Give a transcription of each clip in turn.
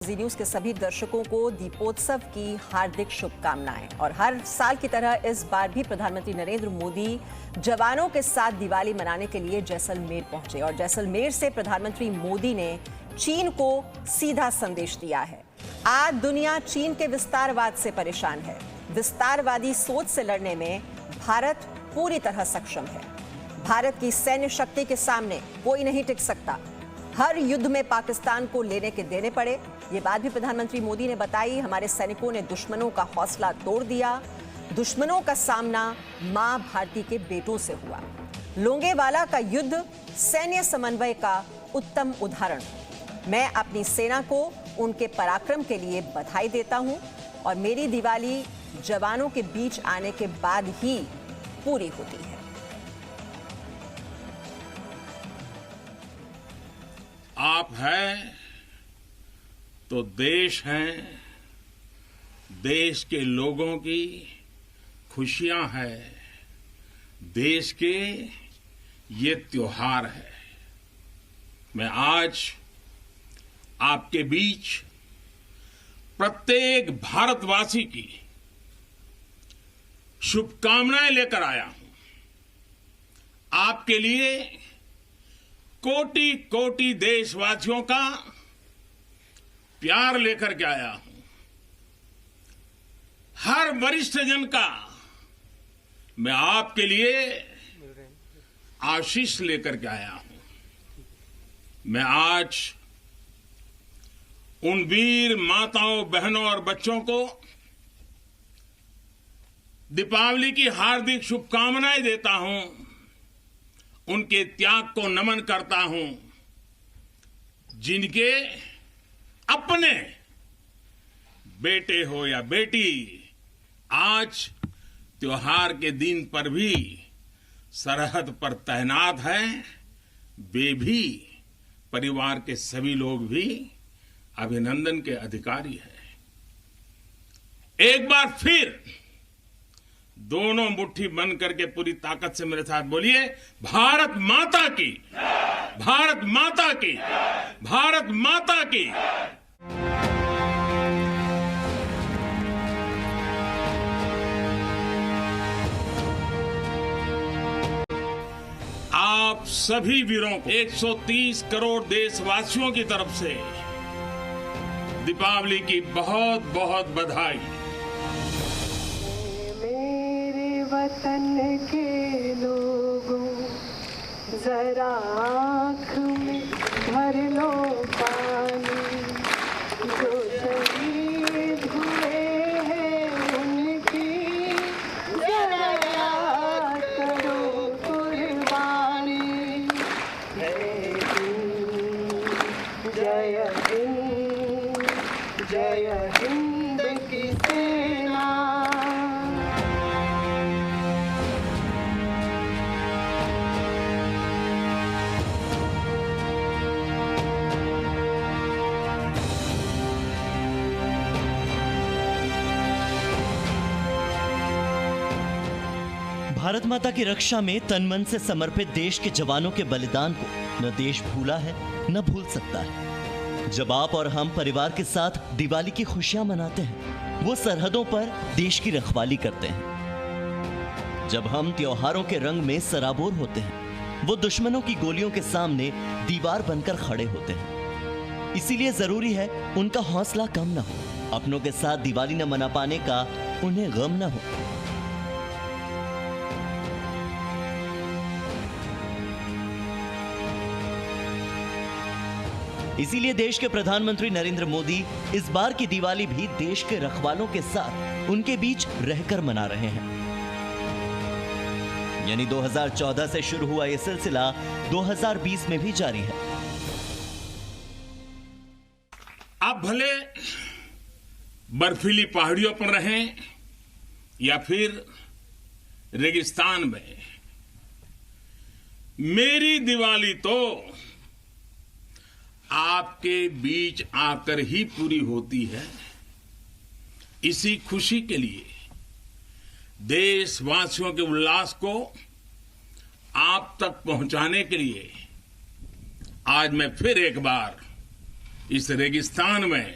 जी news के सभी दर्शकों को दीपोत्सव की हार्दिक शुभकामनाएं। और हर साल की तरह इस बार भी प्रधानमंत्री नरेंद्र मोदी जवानों के साथ दिवाली मनाने के लिए जैसलमेर पहुंचे और जैसलमेर से प्रधानमंत्री मोदी ने चीन को सीधा संदेश दिया है। आज दुनिया चीन के विस्तारवाद से परेशान है। विस्तारवादी सोच से लड़ने में भारत पूरी तरह सक्षम है। भारत की सैन्य शक्ति के सामने कोई नहीं टिक सकता। हर युद्ध में पाकिस्तान को लेने के देने पड़े। ये बात भी प्रधानमंत्री मोदी ने बताई। हमारे सैनिकों ने दुश्मनों का हौसला तोड़ दिया। दुश्मनों का सामना मां भारती के बेटों से हुआ। लोंगेवाला का युद्ध सैन्य समन्वय का उत्तम उदाहरण। मैं अपनी सेना को उनके पराक्रम के लिए बधाई देता हूं और मेरी दिवाली जवानों के बीच आने के बाद ही पूरी होती है। आप हैं तो देश हैं, देश के लोगों की खुशियां हैं, देश के ये त्योहार है। मैं आज आपके बीच प्रत्येक भारतवासी की शुभकामनाएं लेकर आया हूं। आपके लिए कोटि कोटि देशवासियों का प्यार लेकर के आया हूं। हर वरिष्ठ जन का मैं आपके लिए आशीष लेकर के आया हूं। मैं आज उन वीर माताओं, बहनों और बच्चों को दीपावली की हार्दिक शुभकामनाएं देता हूं। उनके त्याग को नमन करता हूं, जिनके अपने बेटे हो या बेटी आज त्योहार के दिन पर भी सरहद पर तैनात हैं। वे भी, परिवार के सभी लोग भी अभिनंदन के अधिकारी हैं। एक बार फिर दोनों मुट्ठी बंद करके पूरी ताकत से मेरे साथ बोलिए, भारत माता की, भारत माता की, भारत माता की। आप सभी वीरों को 130 करोड़ देशवासियों की तरफ से दीपावली की बहुत बहुत बधाई। वतन के लोगों जरा आँख में भर लो पानी, जो शहीद हुए हैं उनकी जरा याद करो कुर्बानी। जय हिंद, जय हिंद, जय हिंद की सेना। भारत माता की रक्षा में तन मन से समर्पित देश के जवानों के बलिदान को न देश भूला है न भूल सकता है। जब आप और हम परिवार के साथ दिवाली की खुशियां मनाते हैं, वो सरहदों पर देश की रखवाली करते हैं। जब हम त्योहारों के रंग में सराबोर होते हैं, वो दुश्मनों की गोलियों के सामने दीवार बनकर खड़े होते हैं। इसीलिए जरूरी है उनका हौसला कम न हो, अपनों के साथ दिवाली न मना पाने का उन्हें गम न हो। इसीलिए देश के प्रधानमंत्री नरेंद्र मोदी इस बार की दिवाली भी देश के रखवालों के साथ उनके बीच रहकर मना रहे हैं। यानी 2014 से शुरू हुआ यह सिलसिला 2020 में भी जारी है। आप भले बर्फीली पहाड़ियों पर रहें या फिर रेगिस्तान में, मेरी दिवाली तो आपके बीच आकर ही पूरी होती है। इसी खुशी के लिए, देशवासियों के उल्लास को आप तक पहुंचाने के लिए आज मैं फिर एक बार इस रेगिस्तान में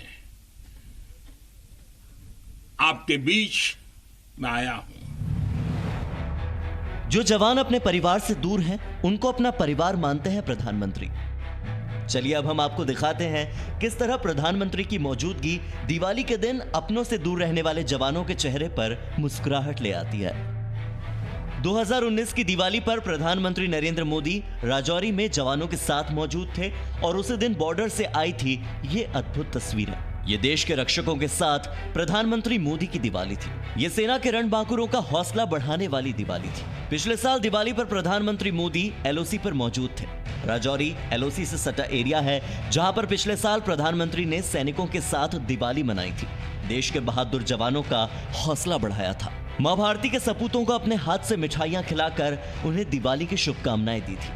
आपके बीच मैं आया हूं। जो जवान अपने परिवार से दूर हैं, उनको अपना परिवार मानते हैं प्रधानमंत्री। चलिए अब हम आपको दिखाते हैं किस तरह प्रधानमंत्री की मौजूदगी दिवाली के दिन अपनों से दूर रहने वाले जवानों के चेहरे पर मुस्कुराहट ले आती है। 2019 की दिवाली पर प्रधानमंत्री नरेंद्र मोदी राजौरी में जवानों के साथ मौजूद थे और उसी दिन बॉर्डर से आई थी ये अद्भुत तस्वीरें। ये देश के रक्षकों के साथ प्रधानमंत्री मोदी की दिवाली थी। ये सेना के रणबांकुरों का हौसला बढ़ाने वाली दिवाली थी। पिछले साल दिवाली पर प्रधानमंत्री मोदी एलओसी पर मौजूद थे। राजौरी एलओसी से सटा एरिया है जहां पर पिछले साल प्रधानमंत्री ने सैनिकों के साथ दिवाली मनाई थी। देश के बहादुर जवानों का हौसला बढ़ाया था। मां भारती के सपूतों को अपने हाथ से मिठाइयां खिलाकर उन्हें दिवाली की शुभकामनाएं दी थी।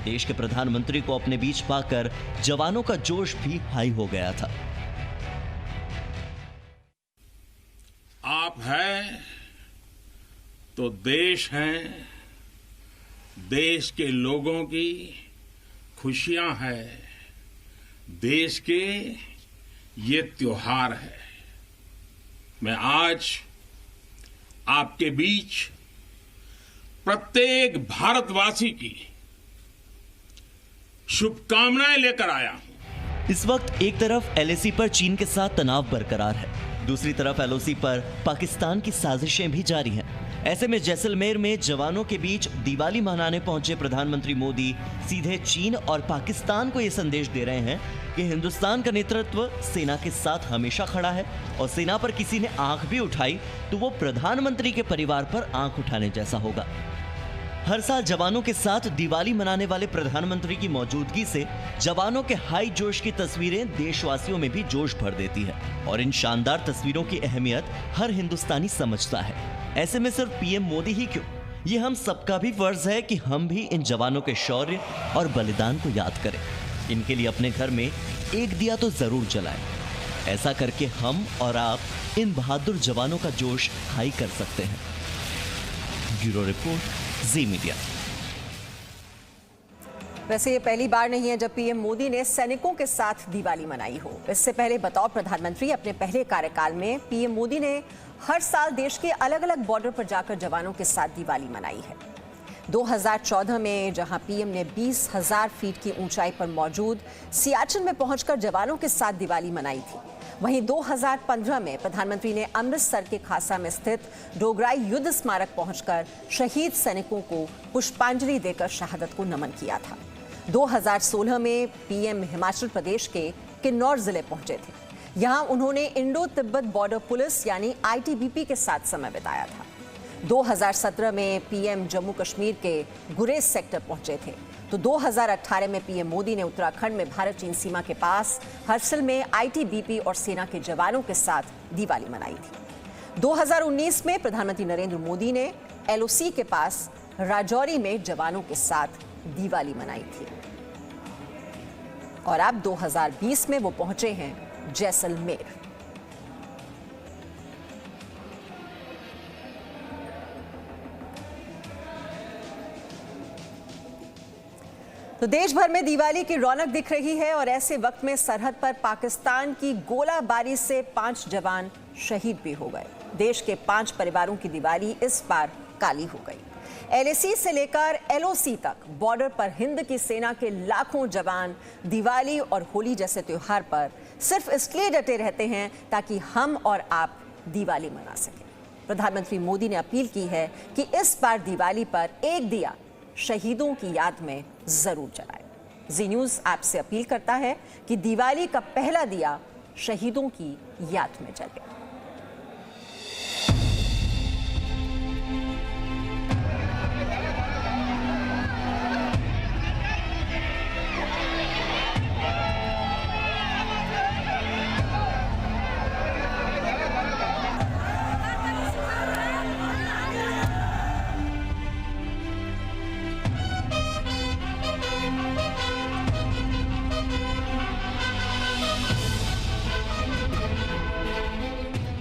देश के प्रधानमंत्री को अपने बीच पाकर जवानों का जोश भी हाई हो गया था। आप हैं तो देश है, देश के लोगों की खुशियां है, देश के ये त्योहार है। मैं आज आपके बीच प्रत्येक भारतवासी की शुभकामनाएं लेकर आया हूं। इस वक्त एक तरफ एलएसी पर चीन के साथ तनाव बरकरार है, दूसरी तरफ एलओसी पर पाकिस्तान की साजिशें भी जारी हैं। ऐसे में जैसलमेर में जवानों के बीच दिवाली मनाने पहुंचे प्रधानमंत्री मोदी सीधे चीन और पाकिस्तान को यह संदेश दे रहे हैं कि हिंदुस्तान का नेतृत्व सेना के साथ हमेशा खड़ा है और सेना पर किसी ने आंख भी उठाई तो वो प्रधानमंत्री के परिवार पर आंख उठाने जैसा होगा। हर साल जवानों के साथ दिवाली मनाने वाले प्रधानमंत्री की मौजूदगी से जवानों के हाई जोश की तस्वीरें देशवासियों में भी जोश भर देती है और इन शानदार तस्वीरों की अहमियत हर हिंदुस्तानी समझता है। ऐसे में सिर्फ पीएम मोदी ही क्यों, ये हम सबका भी फर्ज है कि हम भी इन जवानों के शौर्य और बलिदान को याद करें। इनके लिए अपने घर में एक दिया तो जरूर जलाएं। ऐसा करके हम और आप इन बहादुर जवानों का जोश हाई कर सकते हैं। ब्यूरो रिपोर्ट, जी मीडिया। वैसे ये पहली बार नहीं है जब पीएम मोदी ने सैनिकों के साथ दिवाली मनाई हो। इससे पहले बतौर प्रधानमंत्री अपने पहले कार्यकाल में पीएम मोदी ने हर साल देश के अलग अलग बॉर्डर पर जाकर जवानों के साथ दिवाली मनाई है। 2014 में जहां पीएम ने 20,000 फीट की ऊंचाई पर मौजूद सियाचिन में पहुंचकर जवानों के साथ दिवाली मनाई थी। वहीं 2015 में प्रधानमंत्री ने अमृतसर के खासा में स्थित डोगराई युद्ध स्मारक पहुंचकर शहीद सैनिकों को पुष्पांजलि देकर शहादत को नमन किया था। 2016 में पीएम हिमाचल प्रदेश के किन्नौर जिले पहुंचे थे। यहां उन्होंने इंडो तिब्बत बॉर्डर पुलिस यानी आईटीबीपी के साथ समय बिताया था। 2017 में पीएम जम्मू कश्मीर के गुरेज सेक्टर पहुंचे थे। तो 2018 में पीएम मोदी ने उत्तराखंड में भारत चीन सीमा के पास हर्सिल में आईटीबीपी और सेना के जवानों के साथ दिवाली मनाई थी। 2019 में प्रधानमंत्री नरेंद्र मोदी ने एलओसी के पास राजौरी में जवानों के साथ दिवाली मनाई थी और अब 2020 में वो पहुंचे हैं जैसलमेर। तो देश भर में दिवाली की रौनक दिख रही है और ऐसे वक्त में सरहद पर पाकिस्तान की गोलाबारी से 5 जवान शहीद भी हो गए। देश के 5 परिवारों की दिवाली इस बार काली हो गई। एलएसी से लेकर एलओसी तक बॉर्डर पर हिंद की सेना के लाखों जवान दिवाली और होली जैसे त्योहार पर सिर्फ इसलिए डटे रहते हैं ताकि हम और आप दिवाली मना सकें। प्रधानमंत्री मोदी ने अपील की है कि इस बार दिवाली पर एक दिया शहीदों की याद में जरूर जलाएं। जी न्यूज़ आपसे अपील करता है कि दिवाली का पहला दिया शहीदों की याद में जले।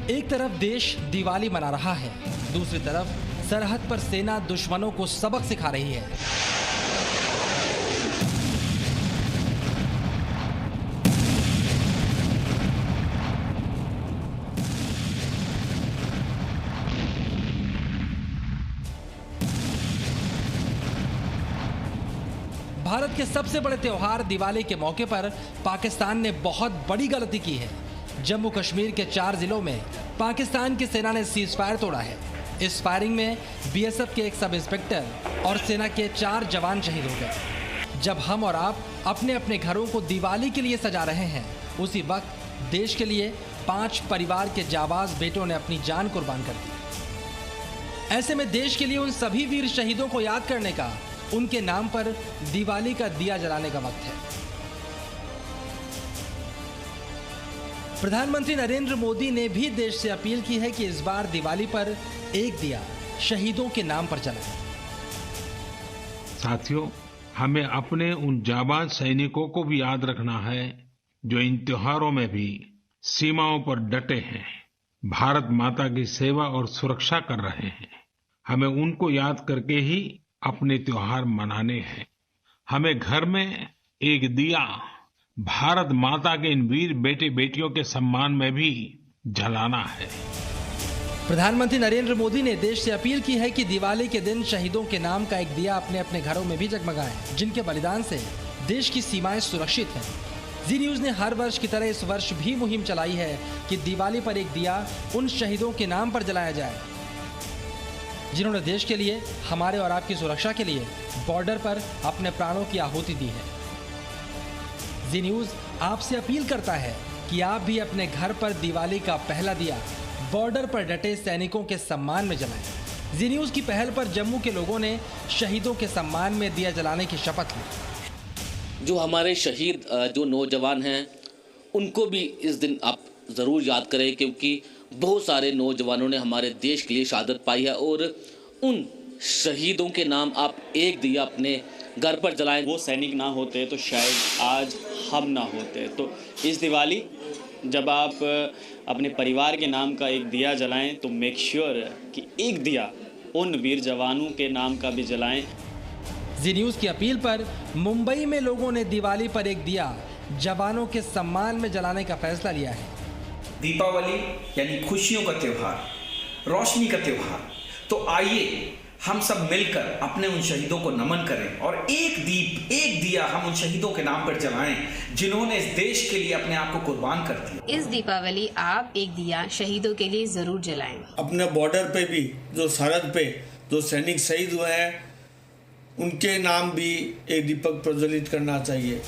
एक तरफ देश दिवाली मना रहा है, दूसरी तरफ सरहद पर सेना दुश्मनों को सबक सिखा रही है। भारत के सबसे बड़े त्योहार दिवाली के मौके पर पाकिस्तान ने बहुत बड़ी गलती की है। जम्मू कश्मीर के 4 जिलों में पाकिस्तान की सेना ने सीज फायर तोड़ा है। इस फायरिंग में बीएसएफ के एक सब इंस्पेक्टर और सेना के 4 जवान शहीद हो गए। जब हम और आप अपने अपने घरों को दिवाली के लिए सजा रहे हैं, उसी वक्त देश के लिए 5 परिवार के जाबाज बेटों ने अपनी जान कुर्बान कर दी। ऐसे में देश के लिए उन सभी वीर शहीदों को याद करने का, उनके नाम पर दिवाली का दिया जलाने का वक्त है। प्रधानमंत्री नरेंद्र मोदी ने भी देश से अपील की है कि इस बार दिवाली पर एक दिया शहीदों के नाम पर जलाएं। साथियों, हमें अपने उन जाबाज सैनिकों को भी याद रखना है जो इन त्योहारों में भी सीमाओं पर डटे हैं, भारत माता की सेवा और सुरक्षा कर रहे हैं। हमें उनको याद करके ही अपने त्योहार मनाने हैं। हमें घर में एक दिया भारत माता के इन वीर बेटे बेटियों के सम्मान में भी जलाना है। प्रधानमंत्री नरेंद्र मोदी ने देश से अपील की है कि दिवाली के दिन शहीदों के नाम का एक दिया अपने अपने घरों में भी जगमगाएं, जिनके बलिदान से देश की सीमाएं सुरक्षित हैं। जी न्यूज ने हर वर्ष की तरह इस वर्ष भी मुहिम चलाई है कि दिवाली पर एक दिया उन शहीदों के नाम पर जलाया जाए जिन्होंने देश के लिए, हमारे और आपकी सुरक्षा के लिए बॉर्डर पर अपने प्राणों की आहुति दी है। जी न्यूज आपसे अपील करता है कि आप भी अपने घर पर दिवाली का पहला दिया बॉर्डर पर डटे सैनिकों के सम्मान में जलाएं। जी न्यूज की पहल पर जम्मू के लोगों ने शहीदों के सम्मान में दिया जलाने की शपथ ली। जो हमारे शहीद जो नौजवान हैं, उनको भी इस दिन आप ज़रूर याद करें, क्योंकि बहुत सारे नौजवानों ने हमारे देश के लिए शहादत पाई है और उन शहीदों के नाम आप एक दिया अपने घर पर जलाएं। वो सैनिक ना होते तो शायद आज हम ना होते। तो इस दिवाली जब आप अपने परिवार के नाम का एक दिया जलाएं तो मेक श्योर कि एक दिया उन वीर जवानों के नाम का भी जलाएं। जी न्यूज की अपील पर मुंबई में लोगों ने दिवाली पर एक दिया जवानों के सम्मान में जलाने का फैसला लिया है। दीपावली यानी खुशियों का त्योहार, रोशनी का त्योहार। तो आइए हम सब मिलकर अपने उन शहीदों को नमन करें और एक दीप, एक दिया हम उन शहीदों के नाम पर जलाएं जिन्होंने इस देश के लिए अपने आप को कुर्बान कर दिया। इस दीपावली आप एक दिया शहीदों के लिए जरूर जलाएं। अपने बॉर्डर पे भी जो सरहद पे जो सैनिक शहीद हुए हैं, उनके नाम भी एक दीपक प्रज्वलित करना चाहिए।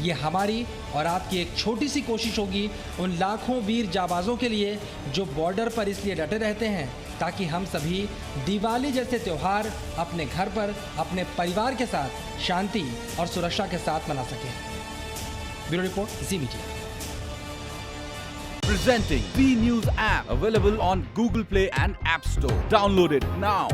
ये हमारी और आपकी एक छोटी सी कोशिश होगी उन लाखों वीर जाबाजों के लिए जो बॉर्डर पर इसलिए डटे रहते हैं ताकि हम सभी दिवाली जैसे त्योहार अपने घर पर अपने परिवार के साथ शांति और सुरक्षा के साथ मना सकें। Bureau report, ji media. Presenting B News app, available on Google Play and App Store. Download it now.